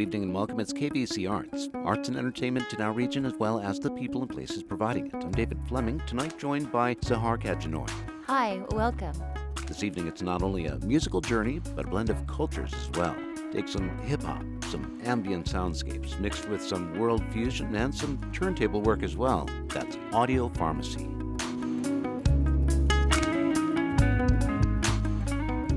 Good evening and welcome. It's KVC-Arts, arts and entertainment in our region as well as the people and places providing it. I'm David Fleming, tonight joined by Sahar Khadjenoury. Hi, welcome. This evening it's not only a musical journey, but a blend of cultures as well. Take some hip-hop, some ambient soundscapes, mixed with some world fusion and some turntable work as well. That's Audiopharmacy.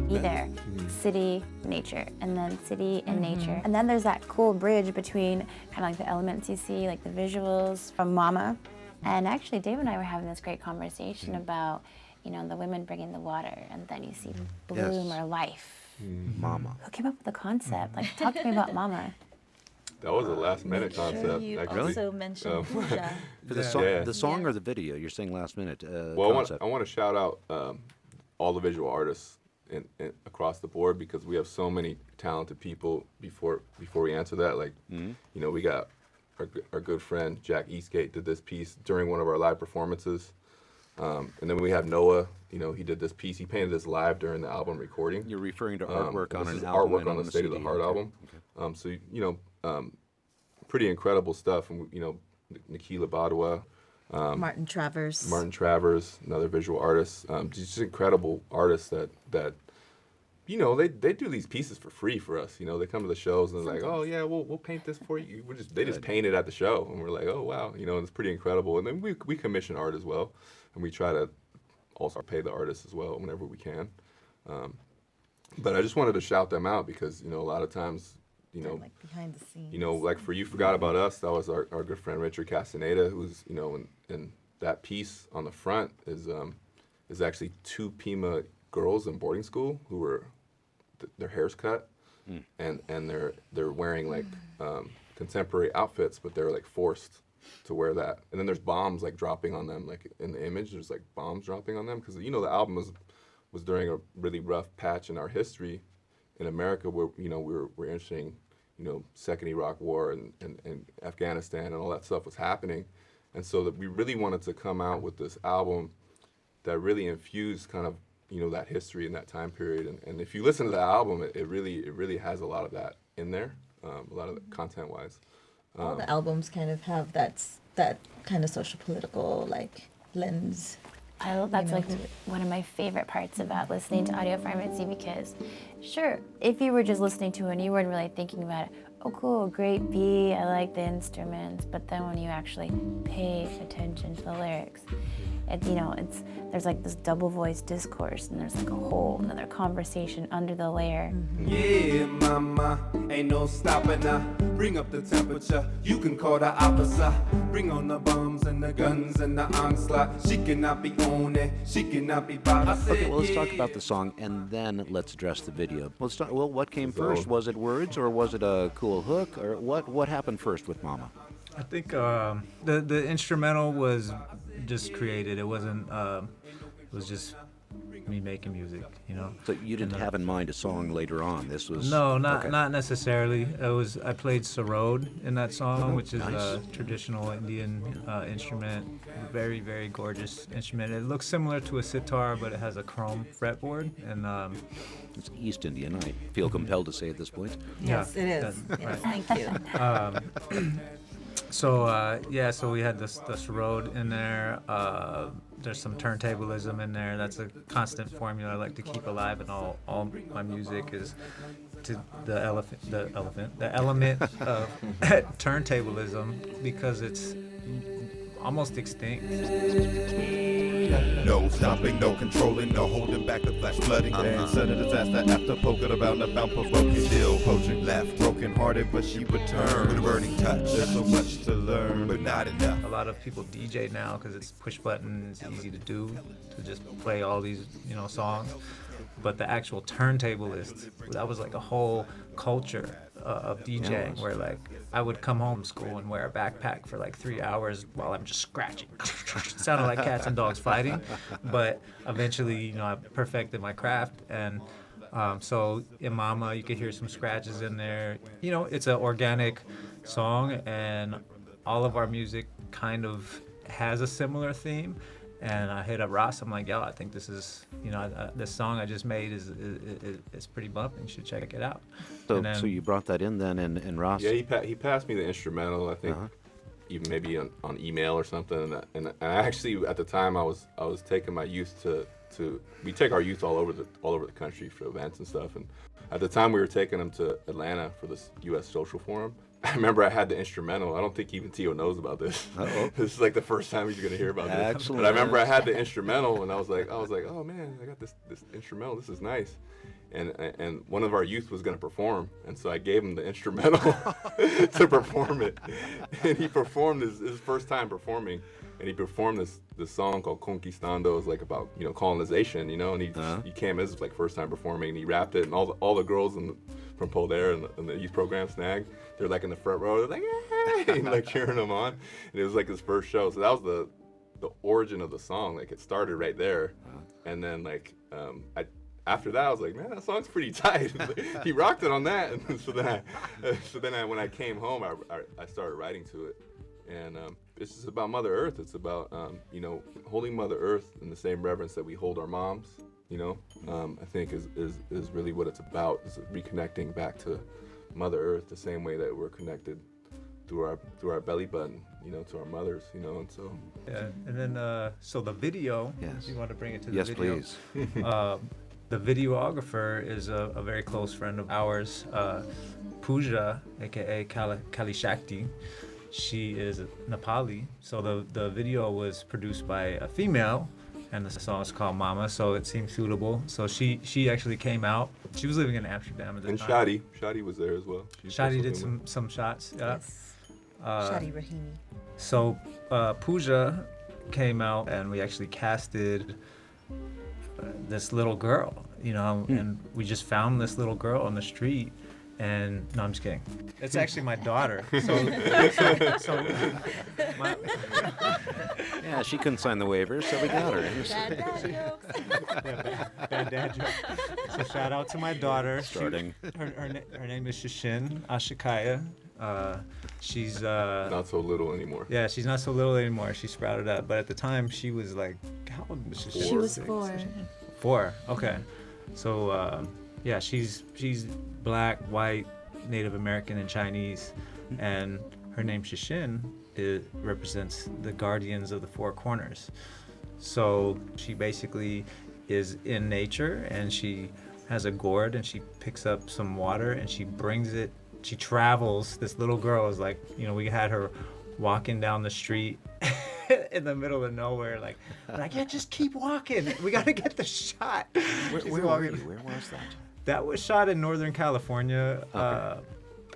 Either city, nature, and then city and nature. And then there's that cool bridge between kind of like the elements you see, like the visuals from Mama. And actually, Dave and I were having this great conversation about, you know, the women bringing the water, and then you see bloom or life. Mama. Who came up with the concept? Like, talk to me about Mama. That was a last-minute concept. You actually. also mentioned Pooja. For the song or the video, you're saying last minute concept. I want to shout out all the visual artists across the board, because we have so many talented people. Before we answer that, like, you know, we got our good friend Jack Eastgate did this piece during one of our live performances. And then we have Noah, you know, he did this piece. He painted this live during the album recording. You're referring to artwork on this an is album. Artwork on the State of the Heart album. Okay. So, you know, pretty incredible stuff. And, you know, Nikila Badwa. Martin Travers, another visual artist. Just incredible artists that you know, they do these pieces for free for us. You know, they come to the shows and they're like, oh yeah, we'll paint this for you. They just paint it at the show, and we're like, oh wow, you know, it's pretty incredible. And then we commission art as well, and we try to also pay the artists as well whenever we can. But I just wanted to shout them out because, you know, a lot of times, you know, like behind the scenes. You know, like for You Forgot About Us, that was our good friend Richard Castaneda, who's, you know, and that piece on the front is actually two Pima girls in boarding school who were their hair's cut and they're wearing like contemporary outfits, but they're like forced to wear that. And then there's bombs like dropping on them, like in the image there's like bombs dropping on them, because, you know, the album was during a really rough patch in our history in America, where, you know, we're entering, you know, Second Iraq War and Afghanistan and all that stuff was happening. And so that we really wanted to come out with this album that really infused kind of, you know, that history in that time period. And if you listen to the album, it really has a lot of that in there, a lot of the content-wise. All the albums kind of have that kind of social political like lens. That's like one of my favorite parts about listening to Audiopharmacy, because sure, if you were just listening to it and you weren't really thinking about it, oh cool, great beat, I like the instruments, but then when you actually pay attention to the lyrics, you know, there's like this double voice discourse, and there's like a whole another conversation under the layer. Yeah, mama, ain't no stopping now. Bring up the temperature, you can call the officer. Bring on the bombs and the guns and the onslaught. She cannot be on it, she cannot be bothered. Okay, well, let's talk about the song, and then let's address the video. Let's start. Well, what came first? Was it words, or was it a cool hook, or what happened first with Mama? I think the instrumental was just created. It wasn't. It was just me making music, you know. So you didn't have in mind a song later on. This was not necessarily. I played sarod in that song, which is a traditional Indian instrument. Very, very gorgeous instrument. It looks similar to a sitar, but it has a chrome fretboard, and it's East Indian. I feel compelled to say at this point. Yes, it is. Yes, thank you. So we had the sarod in there. There's some turntablism in there. That's a constant formula I like to keep alive in all my music, is to the element of turntablism, because it's almost extinct. No stopping, no controlling, no holding back, the flash flooding. Sudden disaster after poking around the found provoking. Still poaching, left broken hearted, but she returned with a burning touch. There's so much to learn, but not enough. A lot of people DJ now because it's push button, it's easy to do, to just play all these, you know, songs. But the actual turntablist, that was like a whole culture of DJing, where like I would come home from school and wear a backpack for like 3 hours while I'm just scratching. It sounded like cats and dogs fighting, but eventually, you know, I perfected my craft, and so in Mama you could hear some scratches in there. You know, it's an organic song, and all of our music kind of has a similar theme. And I hit up Ross. I'm like, yo, I think this is, this song I just made is pretty bumping. You should check it out. So, And then- so you brought that in then, and Ross. Yeah, he passed me the instrumental. I think even maybe on email or something. And I actually at the time I was taking my youth to we take our youth all over the country for events and stuff. And at the time we were taking them to Atlanta for this U.S. Social Forum. I remember I had the instrumental. I don't think even Tio knows about this. Uh-oh. This is like the first time he's gonna hear about this. Excellent. But I remember I had the instrumental, and I was like, oh man, I got this instrumental. This is nice. And one of our youth was gonna perform, and so I gave him the instrumental to perform it. And he performed his first time performing, and he performed this song called Conquistando. It's like about colonization, and he came as like first time performing, and he rapped it, and all the girls from Poder and the youth program Snag, they're like in the front row, they're like, yay, and like cheering him on. And it was like his first show, so that was the origin of the song. Like it started right there, and then like after that I was like, man, that song's pretty tight. He rocked it on that. And so then when I came home, I started writing to it, and it's just about Mother Earth. It's about holding Mother Earth in the same reverence that we hold our moms. I think is really what it's about, is reconnecting back to Mother Earth the same way that we're connected through our belly button, to our mothers, and so. Yeah, and then so the video. Yes. If you want to bring it to the Yes, video. please. The videographer is a very close friend of ours, Pooja, aka Kali Shakti. She is Nepali, so the video was produced by a female, and the song is called Mama, so it seemed suitable. So she actually came out. She was living in Amsterdam at the And time. Shadi was there as well. Shadi did some shots. Yeah. Yes. Shadi Rahimi. So Pooja came out, and we actually casted this little girl, and we just found this little girl on the street. And no, I'm just kidding. It's actually my daughter. So Yeah, she couldn't sign the waivers, so we got her. bad dad joke. So shout out to my daughter. Starting. Her name is Shishin Ashikaya. She's Not so little anymore. yeah, she's not so little anymore. She sprouted up, but at the time she was like, how old was she? She was 4. 4. Okay. So yeah, she's black, white, Native American, and Chinese, and her name Shishin represents the guardians of the 4 corners. So she basically is in nature, and she has a gourd, and she picks up some water, and she brings it. She travels. This little girl is like, we had her walking down the street in the middle of nowhere, like, yeah, just keep walking. We got to get the shot. Where were you? Where was that? That was shot in Northern California. Okay.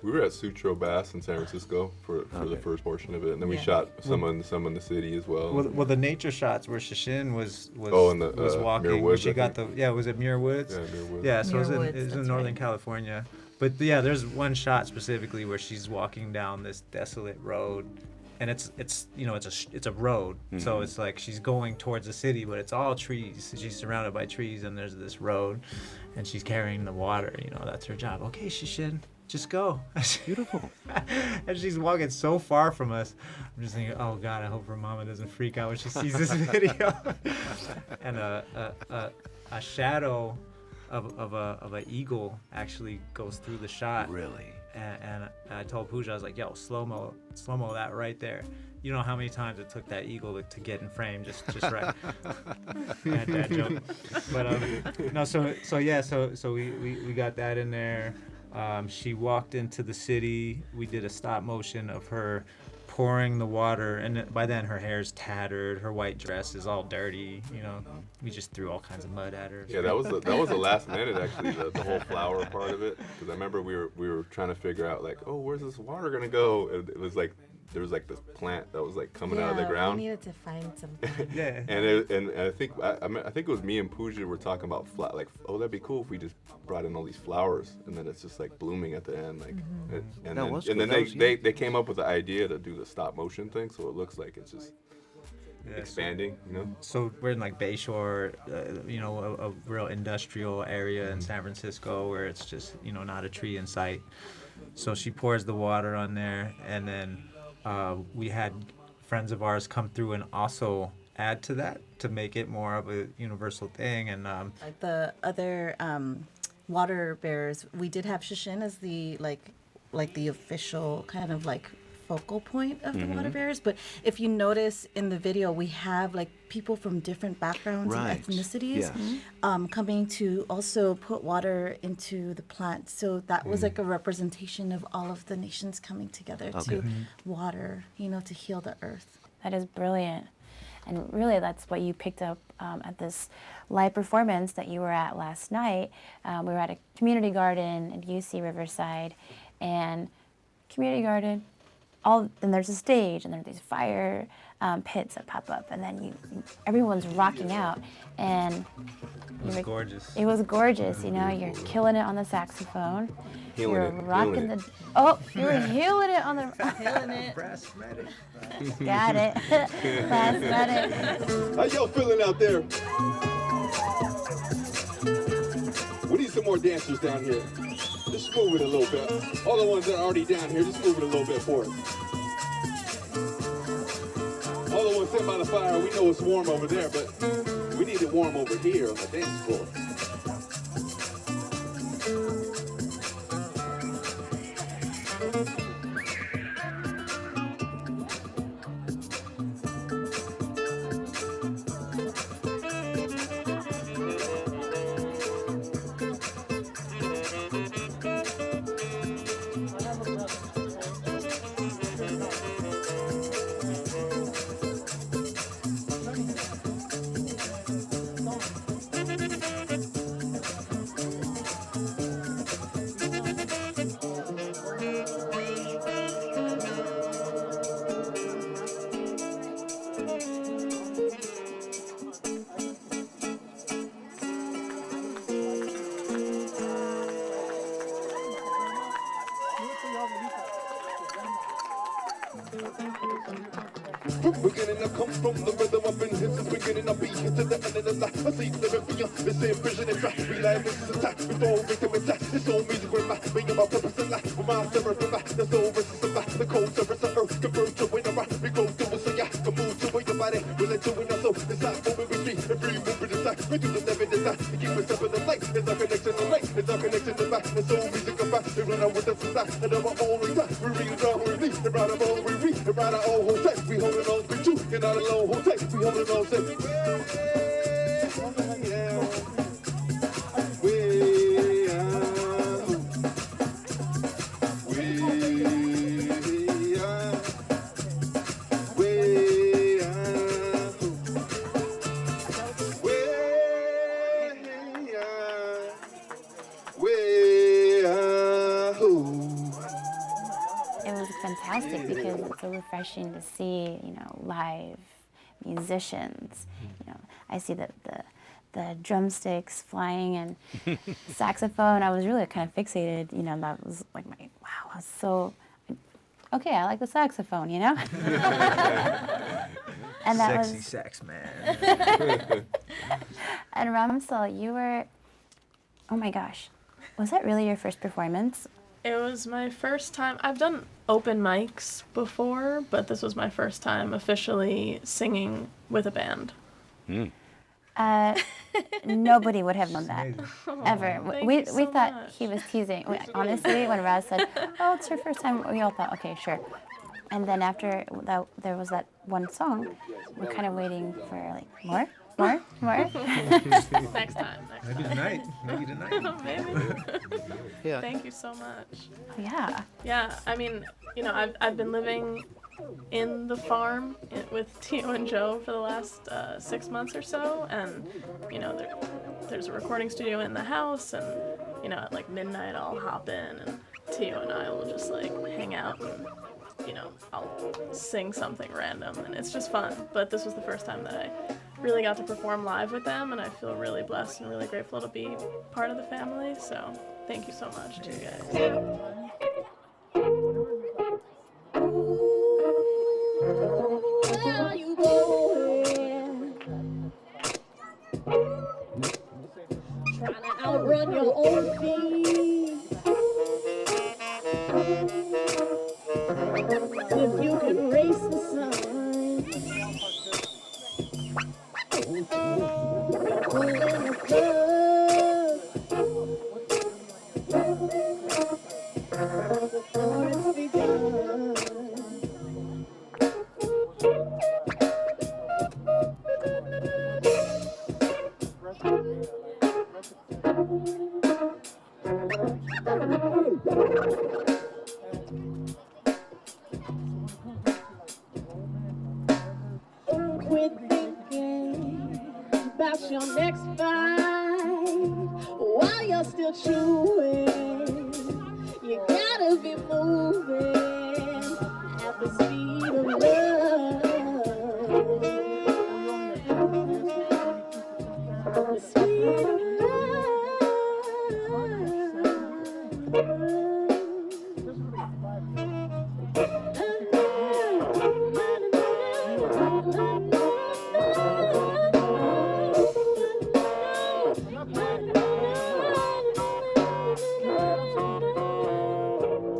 We were at Sutro Bass in San Francisco for the first portion of it, and then we shot some in the city as well. Well, the nature shots where Shishin was in the, was walking. Muir Woods, she I got think. was it Muir Woods? Yeah, Muir Woods. Yeah, so Muir it was Woods, in that's Northern right. California. But yeah, there's one shot specifically where she's walking down this desolate road, and it's a road, so it's like she's going towards the city, but it's all trees. She's surrounded by trees, and there's this road, and she's carrying the water. That's her job. Okay, Shishin, just go. Beautiful. And she's walking so far from us. I'm just thinking, oh God, I hope her mama doesn't freak out when she sees this video. And a shadow of an eagle actually goes through the shot. Really? And I told Pooja, I was like, yo, slow-mo that right there. You know how many times it took that eagle to get in frame, just right. Bad dad joke. But no, so we got that in there. She walked into the city. We did a stop motion of her pouring the water, and by then her hair's tattered, her white dress is all dirty. We just threw all kinds of mud at her. Yeah, that was the last minute actually, the whole flower part of it, because I remember we were trying to figure out like, oh, where's this water gonna go? And it was like there was like this plant that was like coming out of the ground. We needed to find something. Yeah. And I think it was me and Pooja were talking about oh, that'd be cool if we just brought in all these flowers, and then it's just like blooming at the end, like. And then they came up with the idea to do the stop motion thing, so it looks like it's just expanding, So we're in like Bayshore, a real industrial area in San Francisco where it's just not a tree in sight. So she pours the water on there, and then we had friends of ours come through and also add to that to make it more of a universal thing. And Like the other water bearers, we did have Shishin as the like the official kind of like focal point of the water bearers. But if you notice in the video, we have like people from different backgrounds Right. and ethnicities Yes. coming to also put water into the plant. So that was like a representation of all of the nations coming together to water, to heal the earth. That is brilliant. And really, that's what you picked up at this live performance that you were at last night. We were at a community garden at UC Riverside, and community garden, then there's a stage, and there are these fire pits that pop up, and then everyone's rocking out, and it was gorgeous. It was gorgeous, You're killing it on the saxophone. You're rocking healing you were healing it on the healing it. Brass medic. Got it. Brass medic. How y'all feeling out there? We need some more dancers down here. Just move it a little bit. All the ones that are already down here, just move it a little bit for us. All the ones sitting by the fire, we know it's warm over there, but we need it warm over here on the dance floor. Beginning to come from the rhythm up in his beginning, I'll be here to the end of the night. I see the beyond, it's in vision and track. We live, this is attack, before we can attack. It's all music with my, being my purpose in life. With my seraph in my, the soul versus the back. The cold surface of earth, convert to winter rock. We go through it so yeah, can move to where your body. We let you in our soul, it's not moving with me. Every movement is like, we do the living design. To keep us up in the light, it's our connection to light. It's our connection to back. The soul music of back, they run out with us inside. And I'm all we got, we read it all, we read. And right all we read, and right all whole tight. We hold it on, we do. Get out alone, hold tight. We hold it on, say. Fantastic, because it's so refreshing to see, live musicians. I see the drumsticks flying and saxophone. I was really kind of fixated. That was like wow. I was so okay. I like the saxophone. And that Sexy was sax man. And Ramsel, you were. Oh my gosh, was that really your first performance? It was my first time. I've done open mics before, but this was my first time officially singing with a band. Nobody would have known that, ever. Thank We you so thought much. he was teasing. Honestly, when Raz said, "Oh, it's her first time," we all thought, "Okay, sure." And then after that, there was that one song. We're kind of waiting for like more. Next time. Maybe tonight. Maybe. Yeah. Thank you so much. Yeah. Yeah, I mean, I've been living in the farm with Tio and Joe for the last 6 months or so, and there's a recording studio in the house, and at like midnight I'll hop in, and Tio and I will just like hang out, and I'll sing something random, and it's just fun. But this was the first time that I really got to perform live with them, and I feel really blessed and really grateful to be part of the family. So thank you so much to you guys. Where are you going? Trying to outrun your own feet. If you can race the sun, Quit thinking about your next fight while you're still chewing. You gotta be moving at the speed of love. The speed of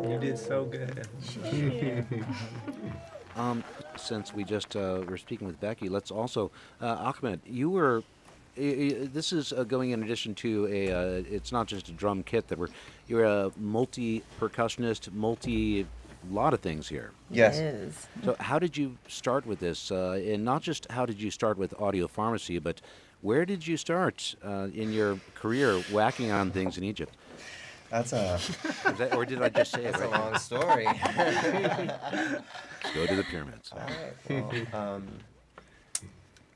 You did so good. Since we just were speaking with Becky, let's also, Ahmed, you were, this is going in addition to it's not just a drum kit you're a multi-percussionist, lot of things here. Yes. It is. So how did you start with this? And not just how did you start with audiopharmacy, but where did you start in your career whacking on things in Egypt? That's a Or did I just say it that's a right? long story. Let's go to the pyramids. All right. Well,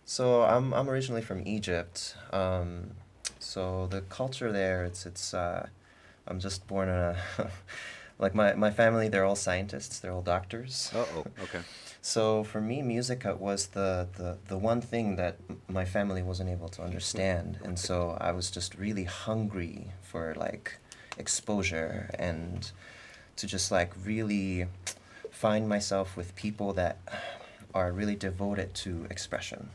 so I'm originally from Egypt. So the culture there, it's I'm just born in a like my family, they're all scientists, they're all doctors. Uh-oh, okay. So for me, music was the one thing that my family wasn't able to understand, and so I was just really hungry for like exposure and to just like really find myself with people that are really devoted to expression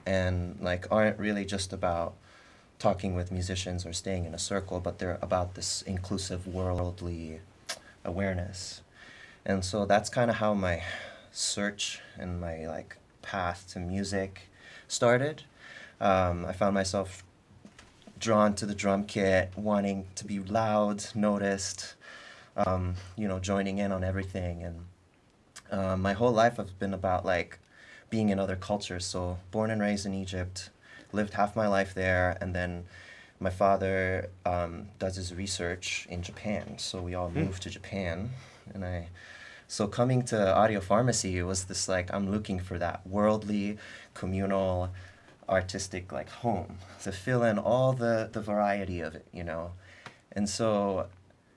and like aren't really just about talking with musicians or staying in a circle, but they're about this inclusive worldly awareness. And so that's kind of how my search and my like path to music started. I found myself drawn to the drum kit, wanting to be loud, noticed, joining in on everything. And my whole life has been about like being in other cultures. So born and raised in Egypt, lived half my life there, and then my father does his research in Japan. So we all moved to Japan, and so coming to audiopharmacy, it was this like, I'm looking for that worldly, communal, artistic like home to fill in all the variety of it, And so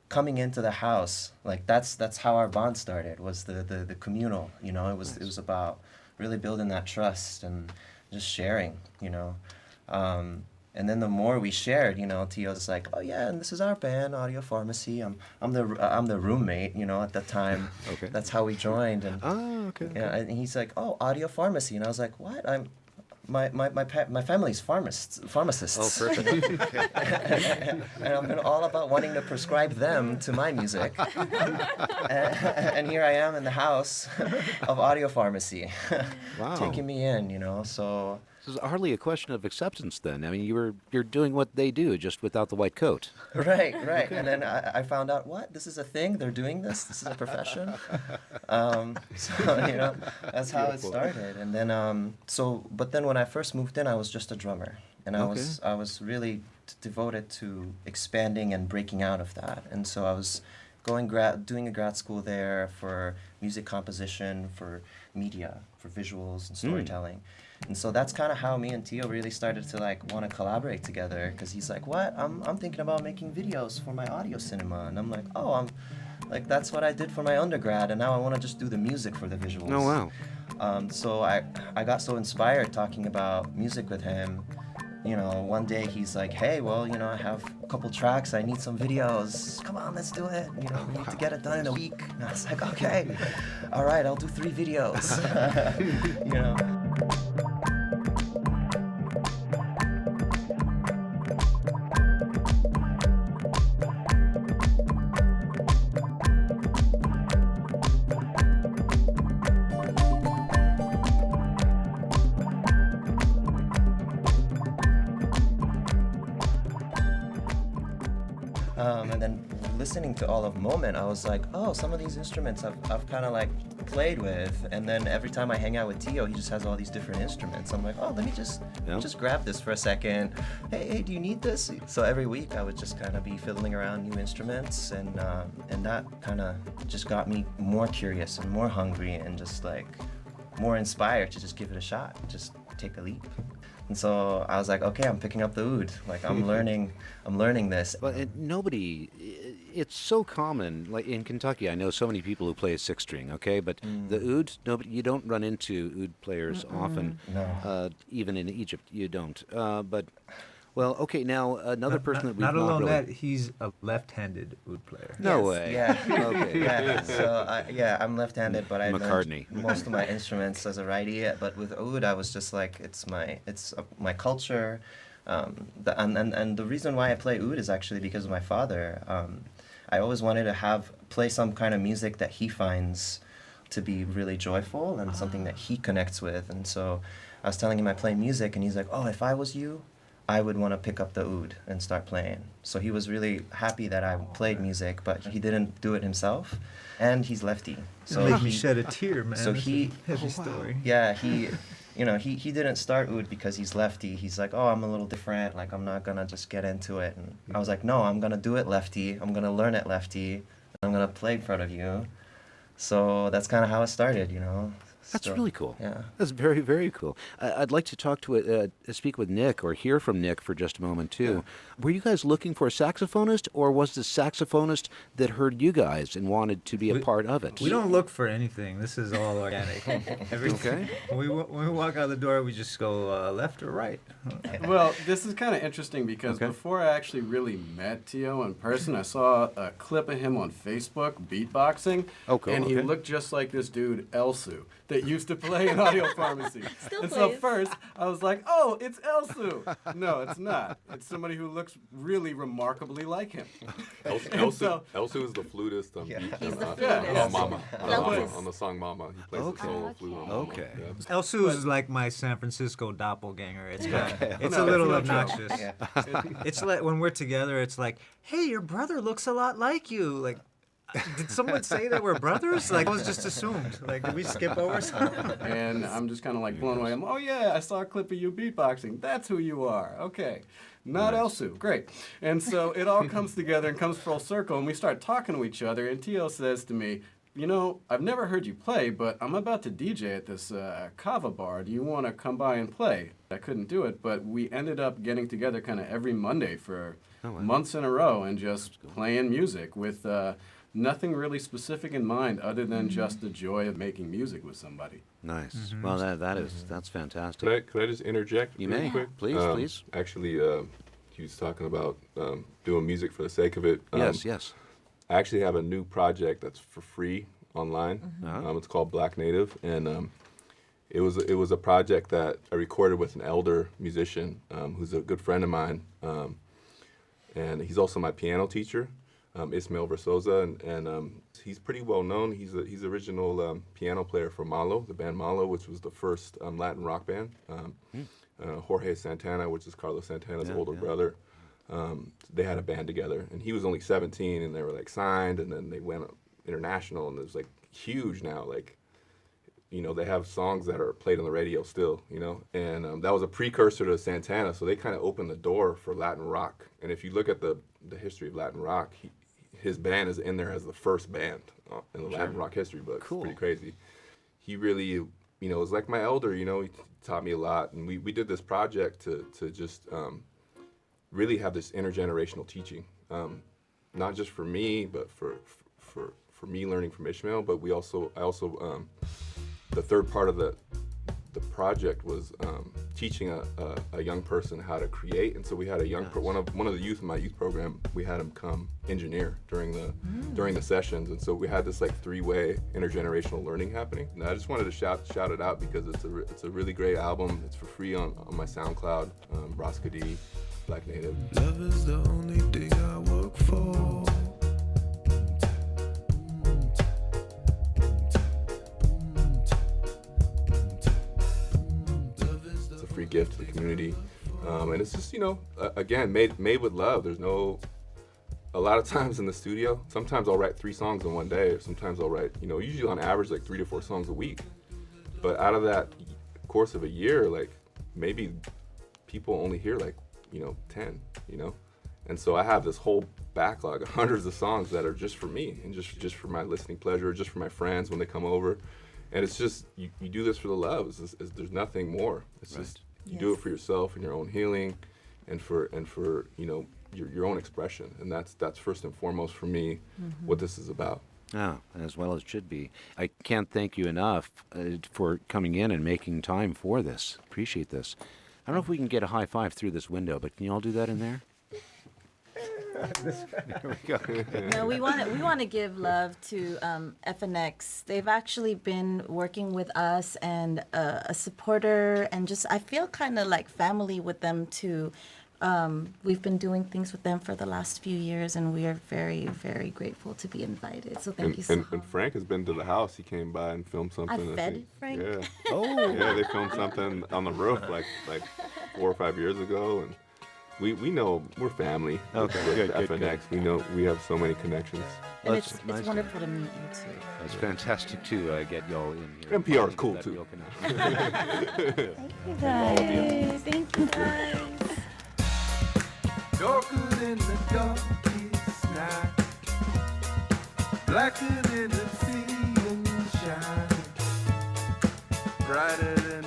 coming into the house, like that's how our bond started, was the communal, It was about really building that trust and just sharing, And then the more we shared, Tio's like, oh yeah, and this is our band, Audiopharmacy. I'm the roommate, at the time. Okay. That's how we joined. And okay. yeah, and he's like, oh, Audiopharmacy, and I was like, what? My family's pharmacists. Oh, perfect. And I'm all about wanting to prescribe them to my music. And here I am in the house of Audiopharmacy, Wow. taking me in, so. This is hardly a question of acceptance then. I mean, you're doing what they do, just without the white coat. Right. And then I found out, what? This is a thing? They're doing this? This is a profession? So, that's how it started. And then, but then when I first moved in, I was just a drummer. And I was really devoted to expanding and breaking out of that. And so I was doing a grad school there for music composition, for media, for visuals and storytelling. And so that's kind of how me and Tio really started to like want to collaborate together, because he's like, what? I'm thinking about making videos for my audio cinema. And I'm like, oh, I'm like, that's what I did for my undergrad, and now I want to just do the music for the visuals. Oh, wow. So I got so inspired talking about music with him. One day he's like, hey, well, I have a couple tracks, I need some videos. Come on, let's do it. We need to get it done in a week. And I was like, okay, all right, I'll do 3 videos. And then listening to all of Moment, I was like, oh, some of these instruments I've kind of like played with. And then every time I hang out with Tio, he just has all these different instruments. I'm like, oh, let me just grab this for a second. Hey, do you need this? So every week I would just kind of be fiddling around new instruments, and that kind of just got me more curious and more hungry and just like more inspired to just give it a shot, just take a leap. And so I was like, okay, I'm picking up the oud. Like I'm learning this. But it's so common. Like in Kentucky, I know so many people who play a six string. Okay, but the oud, you don't run into oud players often. No. Even in Egypt, you don't. Well, okay. Now another person that we've not alone really... that he's a left-handed oud player. No way. Yeah. Okay. Yeah. So I'm left-handed, but I McCartney. learned most of my instruments as a righty. But with oud, I was just like, it's my culture, and the reason why I play oud is actually because of my father. I always wanted to play some kind of music that he finds to be really joyful and something that he connects with. And so I was telling him I play music, and he's like, oh, if I was you, I would want to pick up the oud and start playing. So he was really happy that I played music, but he didn't do it himself, and he's lefty. So It made me shed a tear, man. So That's a heavy story. Yeah, he didn't start oud because he's lefty. He's like, oh, I'm a little different. Like I'm not gonna just get into it. And I was like, no, I'm gonna do it lefty. I'm gonna learn it lefty. And I'm gonna play in front of you. So that's kind of how it started, you know. That's really cool. Yeah. That's very, very cool. I'd like to speak with Nick or hear from Nick for just a moment, too. Yeah. Were you guys looking for a saxophonist, or was the saxophonist that heard you guys and wanted to be a part of it? We don't look for anything. This is all organic. Okay. When we walk out the door, we just go left or right. Well, this is kind of interesting because before I actually really met Tio in person, I saw a clip of him on Facebook beatboxing. Oh, cool. And he looked just like this dude, Elsu, that used to play in Audiopharmacy. And so first, I was like, oh, it's Elsu. No, it's not. It's somebody who looks really remarkably like him. Elsu is the flutist on He's the flutist. on Mama. On the song Mama. He plays the solo flute on Mama. Okay. Yeah. Elsu is like my San Francisco doppelganger. It's a little obnoxious. It's like when we're together, it's like, hey, your brother looks a lot like you. Like, did someone say that we're brothers? Like, I was just assumed. Like, did we skip over something? And I'm just kind of like blown away. I'm, oh yeah, I saw a clip of you beatboxing. That's who you are. Okay. Not Elsu. Great. And so it all comes together and comes full circle, and we start talking to each other, and Tio says to me, you know, I've never heard you play, but I'm about to DJ at this kava bar. Do you want to come by and play? I couldn't do it, but we ended up getting together kind of every Monday for months in a row and just playing music with nothing really specific in mind other than just the joy of making music with somebody. Nice. Mm-hmm. Well, that's fantastic. Could I just interject? You really may. Quick? Please. Actually, he was talking about doing music for the sake of it. Yes. I actually have a new project that's for free online. It's called Black Native, and it was a project that I recorded with an elder musician who's a good friend of mine, and he's also my piano teacher. Ismael Versosa, and he's pretty well known. He's original piano player for Malo, the band Malo, which was the first Latin rock band. Jorge Santana, which is Carlos Santana's older brother, they had a band together, and he was only 17, and they were like signed, and then they went international, and it was like huge now. Like, you know, they have songs that are played on the radio still, you know, and that was a precursor to Santana, so they kind of opened the door for Latin rock. And if you look at the history of Latin rock, his band is in there as the first band in the Latin rock history book. Cool. It's pretty crazy. He really, you know, was like my elder, you know, he taught me a lot. And we did this project to just really have this intergenerational teaching, not just for me, but for me learning from Ishmael, but I also, the third part of the project was teaching a young person how to create, and so we had a young one of the youth in my youth program. We had him come engineer during the sessions, and so we had this like three-way intergenerational learning happening. And I just wanted to shout it out because it's a really great album. It's for free on my SoundCloud, Rosca D, Black Native. Love is the only thing I work for. Free gift to the community, and it's just, you know, again, made with love. There's no a lot of times in the studio, sometimes I'll write 3 songs in one day, or sometimes I'll write, usually on average like 3 to 4 songs a week. But out of that course of a year, like maybe people only hear like, 10, And so I have this whole backlog of hundreds of songs that are just for me and just for my listening pleasure, just for my friends when they come over. And it's just, you do this for the love. There's nothing more. It's just, you do it for yourself and your own healing and for your own expression. And that's first and foremost for me what this is about. Yeah, as well as should be. I can't thank you enough for coming in and making time for this. Appreciate this. I don't know if we can get a high five through this window, but can you all do that in there? There we go. No, we want to give love to FNX. They've actually been working with us and a supporter, and just I feel kind of like family with them too. We've been doing things with them for the last few years, and we are very, very grateful to be invited. So thank you so much. And Frank has been to the house. He came by and filmed something. I fed Frank. Yeah. Oh. Yeah, they filmed something on the roof like 4 or 5 years ago, and we know we're family. Okay, with good, FNX. We know we have so many connections. And That's it's nice. wonderful to meet you too. It's fantastic to get y'all in here. NPR is cool That too. real connection. You guys. Thank you guys. Darker than the darkest night, blacker than the sea and shine, brighter than